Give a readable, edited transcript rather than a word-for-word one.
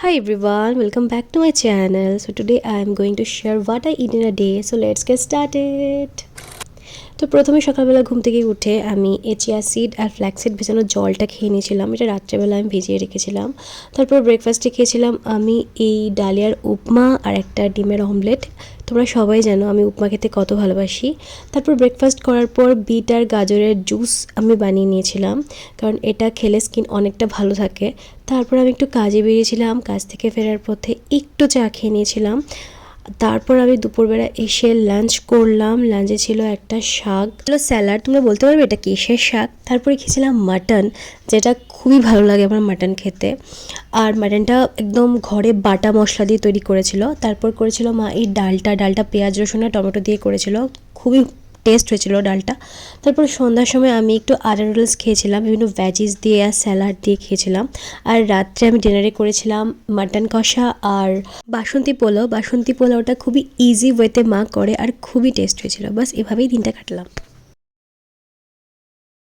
Hi everyone, welcome back to my channel. So today I am going to share what I eat in a day. So let's get started. তো প্রথমে সকালবেলা ঘুম থেকে উঠে আমি chia seed আর flax seed ভেজানো জলটা খেয়ে নিয়েছিলাম। এটা রাত্রেবেলা আমি ভিজিয়ে রেখেছিলাম। তারপর ব্রেকফাস্টে খেয়েছিলাম আমি এই ডালিয়ার উপমা আর একটা ডিমের অমলেট। তোমরা সবাই জানো আমি উপমা খেতে কত ভালোবাসি। তারপর ব্রেকফাস্ট করার পর বিট আর গাজরের জুস আমি বানিয়ে নিয়েছিলাম, কারণ এটা খেলে স্কিন অনেকটা ভালো থাকে। তারপর আমি একটু কাজে বেরিয়েছিলাম, কাজ থেকে ফেরার পথে একটু চা খেয়ে নিয়েছিলাম। তারপর আমি দুপুরবেলা এসে লাঞ্চ করলাম। লাঞ্চে ছিল একটা শাক, স্যালাড, তোমরা বলতে পারবে এটা কিসের শাক। তারপরে খেয়েছিলাম মাটন, যেটা খুবই ভালো লাগে আমার মাটন খেতে। আর মাটনটা একদম ঘরে বাটা মশলা দিয়ে তৈরি করেছিল। তারপর করেছিল মা এই ডালটা পেঁয়াজ রসুন আর টমেটো দিয়ে করেছিল, খুবই টেস্ট হয়েছিল ডালটা। তারপর সন্ধ্যার সময় আমি একটু আদা নুডলস খেয়েছিলাম, বিভিন্ন ভেজিস দিয়ে আর স্যালাড দিয়ে খেয়েছিলাম। আর রাত্রে আমি ডিনারে করেছিলাম মাটন কষা আর বাসন্তী পোলাও। বাসন্তী পোলাওটা খুবই ইজি ওয়েতে মা করে আর খুবই টেস্ট হয়েছিল। বাস এভাবেই দিনটা কাটলাম।